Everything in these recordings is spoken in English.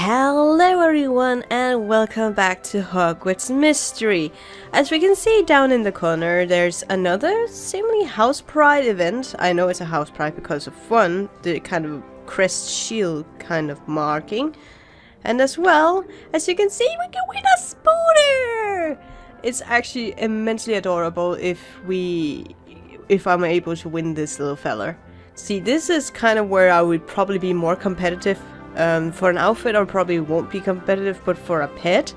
Hello everyone and welcome back to Hogwarts Mystery. As we can see down in the corner, there's another seemingly House Pride event. I know it's a House Pride because of one, the kind of crest shield kind of marking. And as well, as you can see, we can win a Spooter! It's actually immensely adorable if I'm able to win this little fella. See, this is kind of where I would probably be more competitive. For an outfit I probably won't be competitive, but for a pet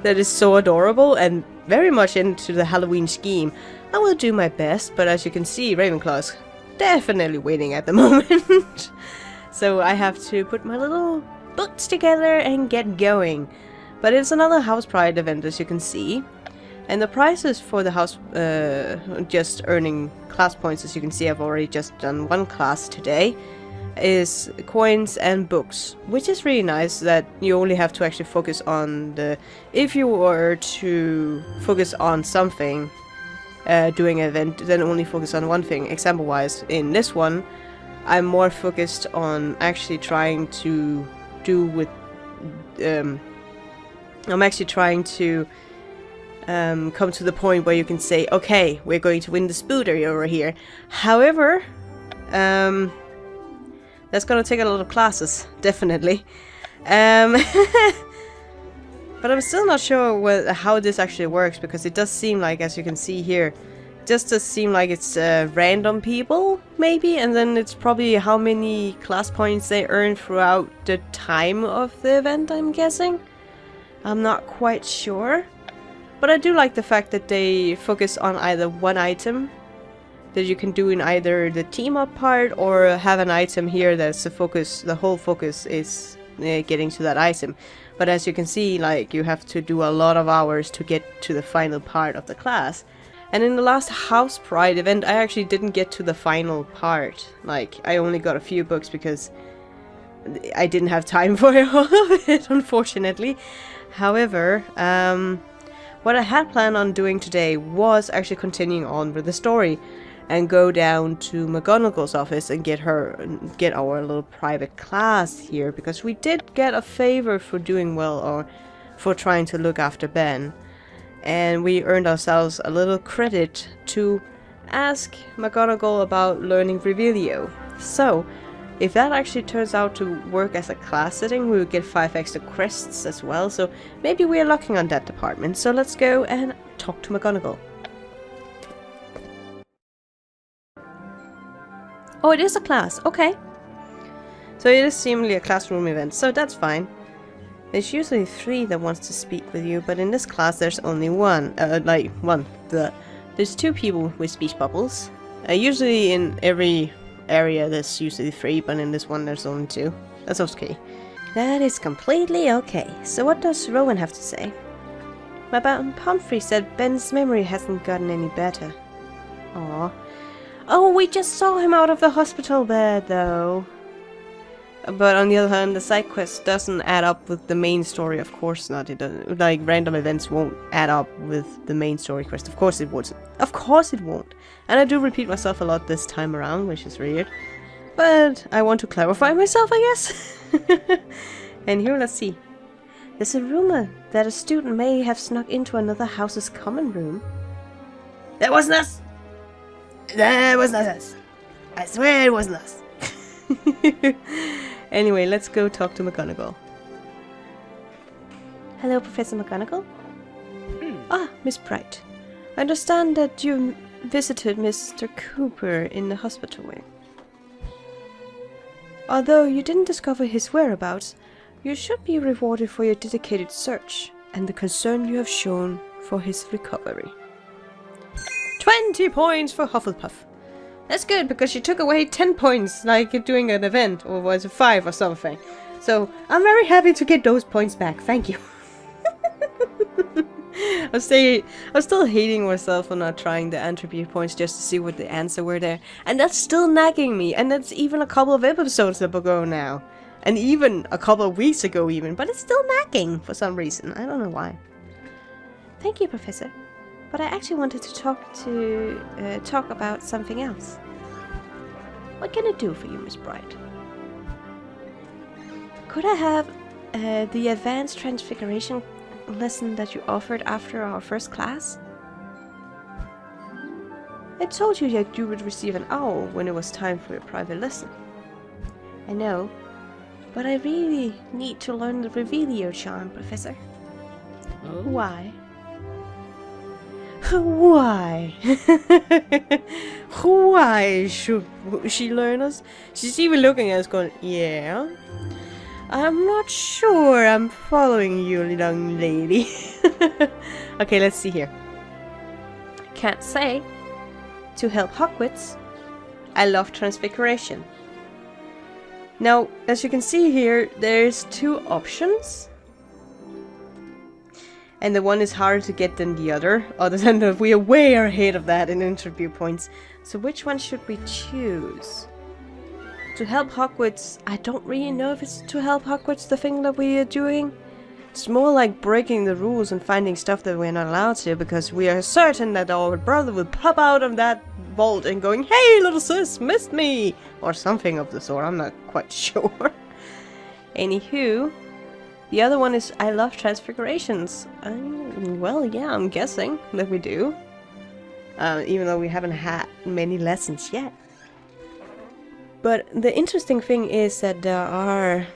that is so adorable and very much into the Halloween scheme, I will do my best. But as you can see, Ravenclaw's definitely winning at the moment. So I have to put my little books together and get going. But it's another House Pride event, as you can see. And the prizes for the house, just earning class points, as you can see, I've already just done one class today, is coins and books, which is really nice that you only have to actually focus on the... If you were to focus on something doing an event, then only focus on one thing. Example wise, in this one, I'm more focused on actually trying to do with... I'm actually trying to come to the point where you can say, okay, we're going to win the Spooter over here. However, that's gonna take a lot of classes, definitely. But I'm still not sure how this actually works, because it does seem like, as you can see here, it just does seem like it's random people, maybe, and then it's probably how many class points they earn throughout the time of the event, I'm guessing. I'm not quite sure. But I do like the fact that they focus on either one item that you can do in either the team up part, or have an item here that's the focus. The whole focus is getting to that item. But as you can see, like, you have to do a lot of hours to get to the final part of the class. And in the last House Pride event, I actually didn't get to the final part. Like, I only got a few books because I didn't have time for all of it, unfortunately. However, what I had planned on doing today was actually continuing on with the story and go down to McGonagall's office and get our little private class here, because we did get a favor for doing well, or for trying to look after Ben, and we earned ourselves a little credit to ask McGonagall about learning Revelio. So if that actually turns out to work as a class setting, we will get 5 extra crests as well, so maybe we are locking on that department. So let's go and talk to McGonagall. Oh, it is a class, okay. So it is seemingly a classroom event, so that's fine. There's usually 3 that wants to speak with you, but in this class there's only one. There's 2 people with speech bubbles. Usually in every area there's usually 3, but in this one there's only 2. That's okay. That is completely okay. So what does Rowan have to say? Madame Pomfrey said Ben's memory hasn't gotten any better. Aww. Oh, we just saw him out of the hospital bed, though. But on the other hand, the side quest doesn't add up with the main story. Of course not. It doesn't. Like, random events won't add up with the main story quest. Of course it won't. Of course it won't. And I do repeat myself a lot this time around, which is weird. But I want to clarify myself, I guess. And here, let's see. There's a rumor that a student may have snuck into another house's common room. That wasn't us! That was not us. I swear it wasn't us. Anyway, let's go talk to McGonagall. Hello, Professor McGonagall. Ah, Miss Bright. I understand that you visited Mr. Cooper in the hospital wing. Although you didn't discover his whereabouts, you should be rewarded for your dedicated search and the concern you have shown for his recovery. 20 points for Hufflepuff. That's good, because she took away 10 points, like doing an event, or was it 5 or something. So I'm very happy to get those points back. Thank you. I'm still hating myself for not trying the entropy points just to see what the answer were there, and that's still nagging me. And that's even a couple of episodes ago now, and even a couple of weeks ago even. But it's still nagging for some reason. I don't know why. Thank you, Professor. But I actually wanted to talk about something else. What can I do for you, Miss Bright? Could I have the advanced transfiguration lesson that you offered after our first class? I told you that you would receive an owl when it was time for your private lesson. I know, but I really need to learn the Revelio charm, Professor. Oh? Why? Why? Why should she learn us? She's even looking at us going, yeah? I'm not sure I'm following you, young lady. Okay, let's see here. Can't say. To help Hogwarts, I love transfiguration. Now, as you can see here, there's two options. And the one is harder to get than the other than that we are way ahead of that in interview points. So which one should we choose? To help Hogwarts, I don't really know if it's to help Hogwarts the thing that we are doing. It's more like breaking the rules and finding stuff that we're not allowed to, because we are certain that our brother will pop out of that vault and going, "Hey, little sis, missed me!" or something of the sort. I'm not quite sure. Anywho, the other one is I love transfigurations. Well, yeah, I'm guessing that we do. Even though we haven't had many lessons yet. But the interesting thing is that there are...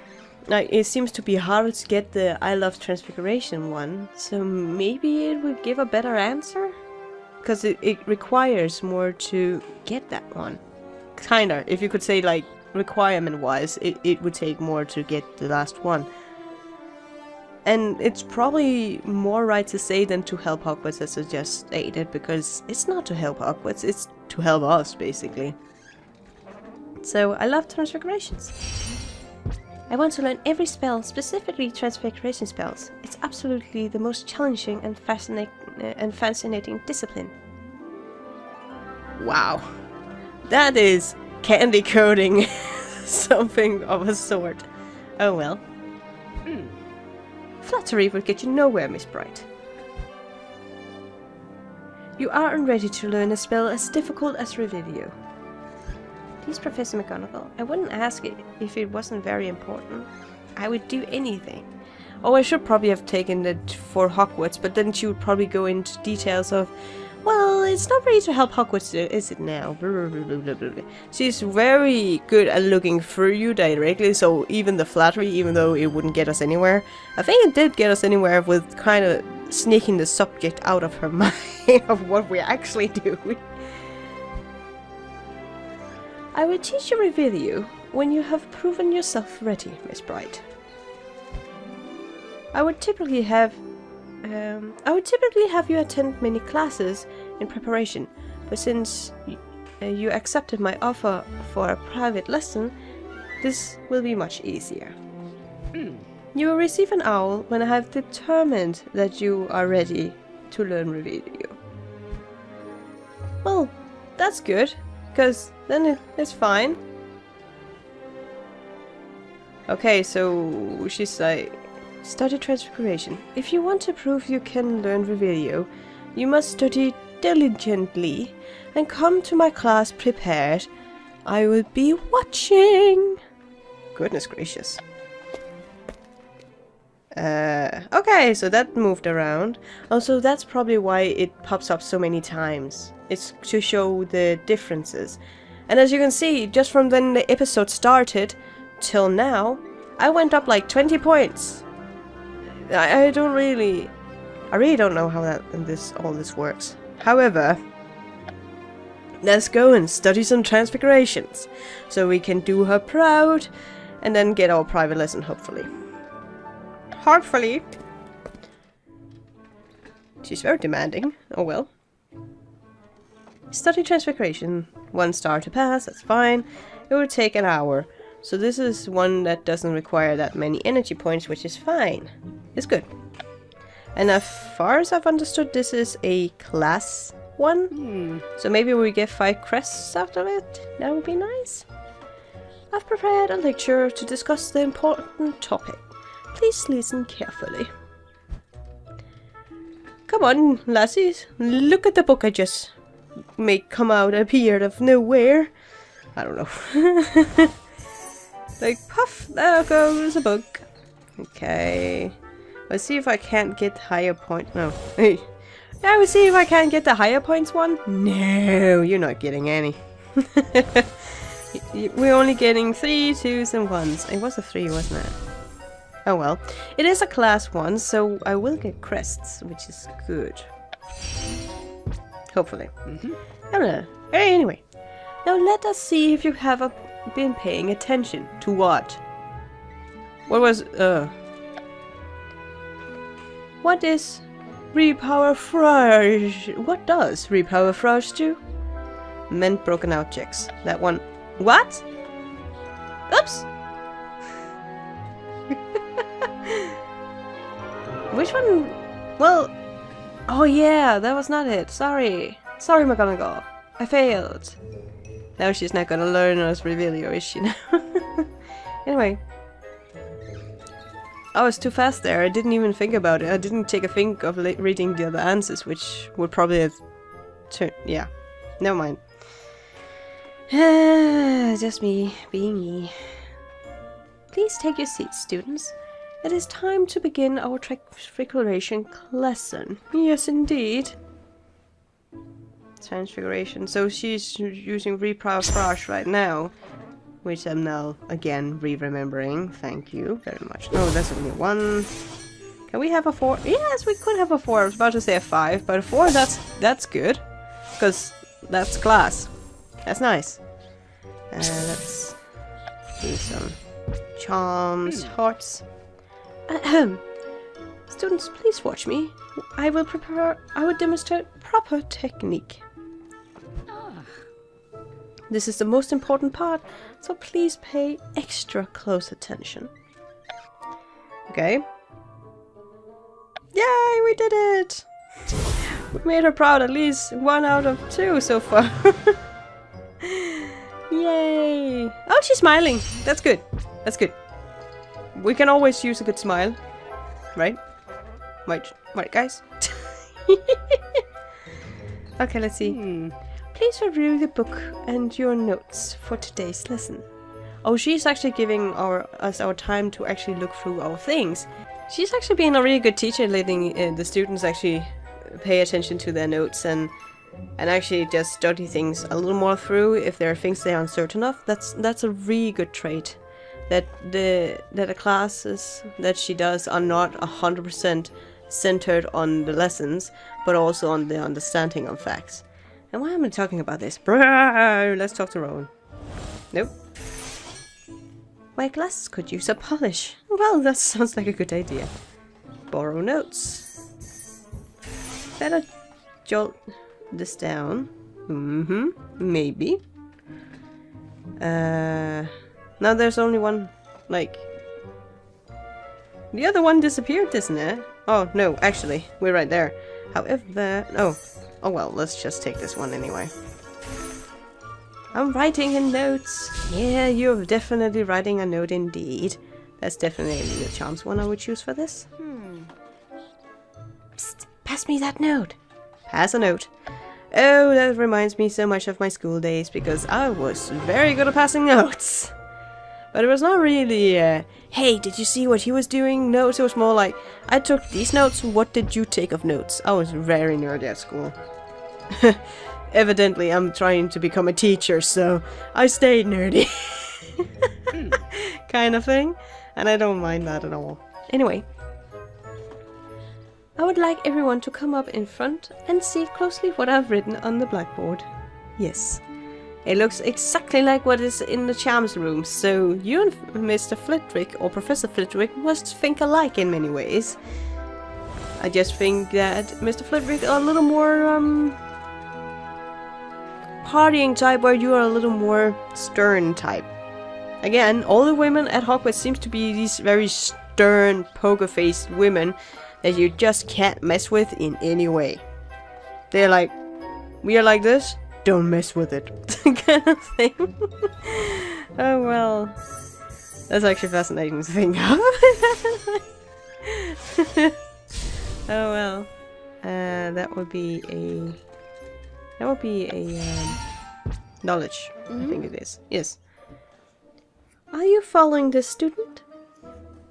it seems to be harder to get the I love transfiguration one. So maybe it would give a better answer? Because it requires more to get that one. Kinda. If you could say, like, requirement-wise, it would take more to get the last one. And it's probably more right to say than to help Hogwarts, as I just stated, because it's not to help Hogwarts, it's to help us, basically. So, I love transfigurations. I want to learn every spell, specifically transfiguration spells. It's absolutely the most challenging and fascinating discipline. Wow. That is candy coating something of a sort. Oh well. Flattery will get you nowhere, Miss Bright. You aren't ready to learn a spell as difficult as Revelio. Please, Professor McGonagall, I wouldn't ask it if it wasn't very important. I would do anything. Oh, I should probably have taken it for Hogwarts, but then she would probably go into details of, well, it's not ready to help Hogwarts, is it now? She's very good at looking through you directly, so even the flattery, even though it wouldn't get us anywhere, I think it did get us anywhere with kind of sneaking the subject out of her mind of what we're actually doing. I will teach you Revelio when you have proven yourself ready, Miss Bright. I would typically have you attend many classes in preparation, but since you accepted my offer for a private lesson, this will be much easier. You will receive an owl when I have determined that you are ready to learn Revelio. Well, that's good, because then it's fine. Okay, so she's like, study transfiguration. If you want to prove you can learn Revelio, you must study diligently and come to my class prepared. I will be watching. Goodness gracious. Okay, so that moved around. Also, that's probably why it pops up so many times. It's to show the differences. And as you can see, just from when the episode started till now, I went up like 20 points. I really don't know how all this works. However, let's go and study some transfigurations, so we can do her proud, and then get our private lesson, hopefully. Hopefully. She's very demanding. Oh well. Study transfiguration. 1 star to pass, that's fine. It will take an hour. So this is one that doesn't require that many energy points, which is fine. It's good. And as far as I've understood, this is a class one. So maybe we get 5 crests out of it. That would be nice. I've prepared a lecture to discuss the important topic. Please listen carefully. Come on, lassies. Look at the book I just appeared of nowhere. I don't know. Like, puff, there goes a book. Okay. Let's see if I can't get higher point. No. Hey. I will see if I can't get the higher points one. No, you're not getting any. We're only getting 3, 2s, and 1s. It was a 3, wasn't it? Oh well. It is a class 1, so I will get crests, which is good. Hopefully. I don't know. Anyway. Now let us see if you have been paying attention to what? What was, What is repower What does repower do? Mend broken out checks. That one. What? Oops! Which one? Well, oh yeah, that was not it. Sorry. Sorry, McGonagall. I failed. Now she's not gonna learn us Revelio, is she now? Anyway. I was too fast there. I didn't even think about it. I didn't take a think of reading the other answers, which would probably have turned... Yeah. Never mind. Just me being me. Please take your seats, students. It is time to begin our transfiguration lesson. Yes, indeed. Transfiguration. So she's using repower right now. Which I'm now, again, re-remembering. Thank you very much. No, that's only 1. Can we have a 4? Yes, we could have a 4. I was about to say a 5, but a 4, that's good. Because that's class. That's nice. Let's do some charms, hearts. Students, please watch me. I will demonstrate proper technique. This is the most important part, so please pay extra close attention. Okay. Yay, we did it! We made her proud, at least 1 out of 2 so far. Yay! Oh, she's smiling. That's good. That's good. We can always use a good smile. Right? Right, guys? Okay, let's see. Please review the book and your notes for today's lesson. Oh, she's actually giving us our time to actually look through our things. She's actually being a really good teacher, letting the students actually pay attention to their notes and actually just study things a little more through if there are things they're uncertain of. That's a really good trait. That the classes that she does are not 100% centered on the lessons, but also on the understanding of facts. And why am I talking about this? Brrr, let's talk to Rowan. Nope. My glasses could use a polish. Well, that sounds like a good idea. Borrow notes. Better jot this down. Maybe. Now there's only one, like... The other one disappeared, isn't it? Oh, no, actually, we're right there. However... Oh well, let's just take this one anyway. I'm writing in notes. Yeah, you're definitely writing a note indeed. That's definitely the charms one I would choose for this. Psst, pass me that note. Pass a note. Oh, that reminds me so much of my school days, because I was very good at passing notes. But it was not really, hey, did you see what he was doing? Notes, it was more like, I took these notes, what did you take of notes? I was very nerdy at school. Evidently, I'm trying to become a teacher, so I stayed nerdy. Kind of thing. And I don't mind that at all. Anyway. I would like everyone to come up in front and see closely what I've written on the blackboard. Yes. It looks exactly like what is in the charms room, so you and Mr. Flitwick, or Professor Flitwick, must think alike in many ways. I just think that Mr. Flitwick are a little more, partying type, where you are a little more stern type. Again, all the women at Hogwarts seems to be these very stern, poker-faced women that you just can't mess with in any way. They're like, we are like this, don't mess with it. Kind of thing. Oh well. That's actually fascinating to think of. Oh well. That would be a... knowledge. I think it is. Yes. Are you following this, student?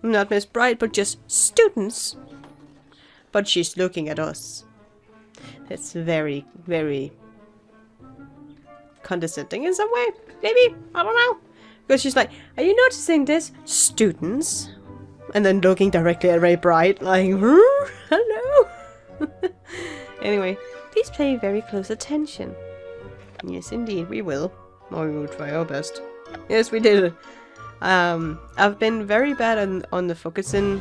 Not Miss Bright, but just students. But she's looking at us. It's very, very condescending in some way. Maybe. I don't know. Because she's like, are you noticing this? Students? And then looking directly at Ray Bright, like, hello. Anyway, please pay very close attention. Yes, indeed, we will. Or we will try our best. Yes, we did it. I've been very bad on the focusing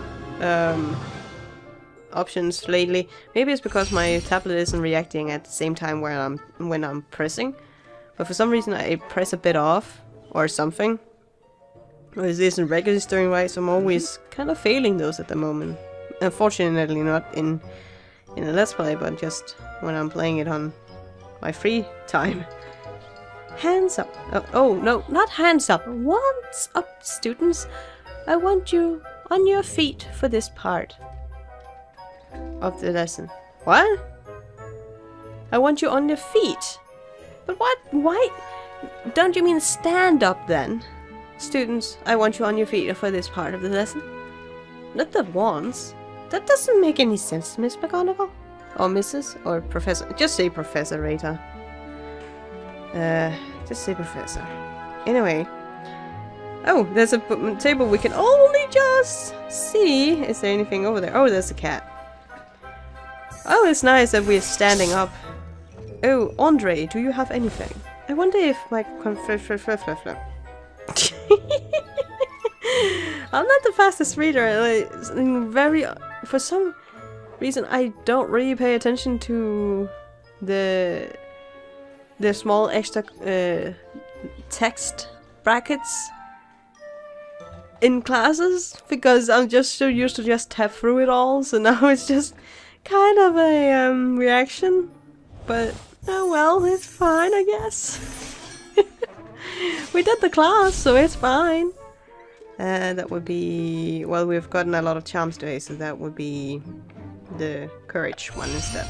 options lately. Maybe it's because my tablet isn't reacting at the same time when I'm pressing. But for some reason I press a bit off or something. Or it isn't registering right, so I'm always kind of failing those at the moment. Unfortunately not in a Let's Play, but just when I'm playing it on my free time. Hands up. Oh, no, not hands up. What's up, students? I want you on your feet for this part of the lesson. What? I want you on your feet. But what? Why? Don't you mean stand up then? Students, I want you on your feet for this part of the lesson. Not that once. That doesn't make any sense, Miss McGonagall. Or Mrs. or Professor. Just say Professor Reita. Just say Professor. Anyway. Oh, there's a table we can only just see. Is there anything over there? Oh, there's a cat. Oh, it's nice that we're standing up. Oh, Andre, do you have anything? I wonder if my I'm not the fastest reader. For some reason, I don't really pay attention to the small extra text brackets in classes because I'm just so used to just tap through it all. So now it's just kind of a reaction. But oh well, it's fine, I guess. We did the class, so it's fine. That would be... Well, we've gotten a lot of charms today, so that would be the courage one instead.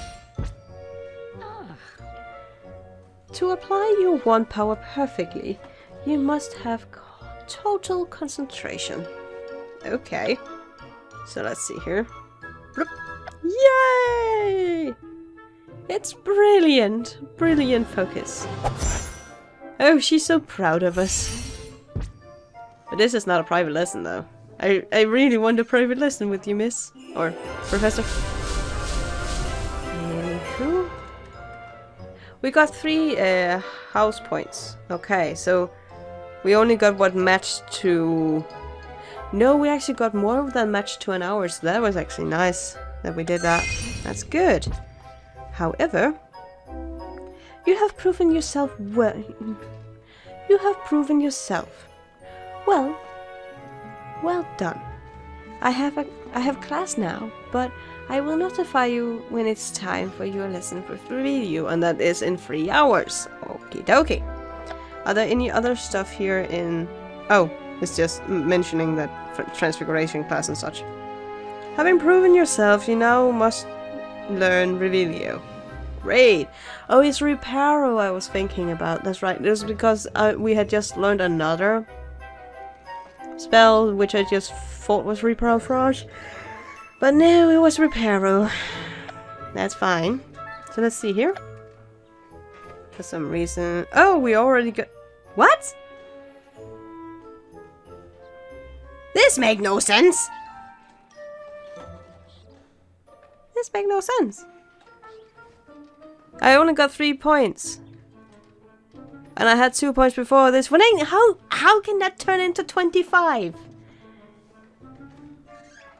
To apply your wand power perfectly, you must have total concentration. Okay. So let's see here. Yay! It's brilliant! Brilliant focus. Oh, she's so proud of us. But this is not a private lesson, though. I really want a private lesson with you, miss. Or professor. Anywho. We got 3 house points. Okay, so we only got what matched to... No, we actually got more than matched to an hour, so that was actually nice that we did that. That's good. However, you have proven yourself well. You have proven yourself. Well done. I have class now, but I will notify you when it's time for your lesson for Revelio, and that is in 3 hours. Okie dokie. Are there any other stuff here in... Oh, it's just mentioning that transfiguration class and such. Having proven yourself, you now must learn Revelio. Great! Oh, it's Reparo I was thinking about. That's right. It was because we had just learned another spell, which I just thought was Reparo. But no, it was Reparo. That's fine. So let's see here. For some reason... Oh, we already got... What? This make no sense! This make no sense. I only got 3 points. And I had 2 points before this. How can that turn into 25?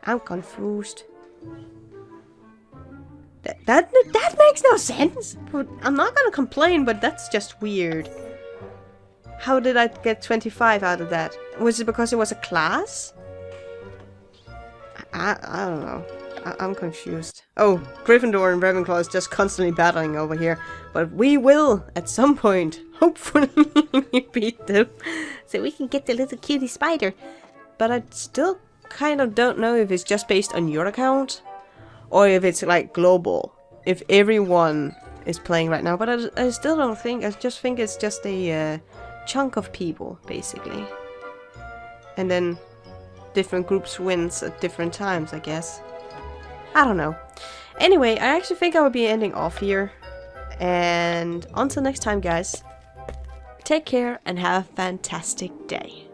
I'm confused. That makes no sense. I'm not gonna complain, but that's just weird. How did I get 25 out of that? Was it because it was a class? I don't know. I'm confused. Oh, Gryffindor and Ravenclaw is just constantly battling over here. But we will, at some point, hopefully, beat them. So we can get the little cutie spider. But I still kind of don't know if it's just based on your account. Or if it's like global. If everyone is playing right now. But I still don't think. I just think it's just a chunk of people, basically. And then different groups wins at different times, I guess. I don't know. Anyway, I actually think I will be ending off here. And until next time, guys, take care and have a fantastic day.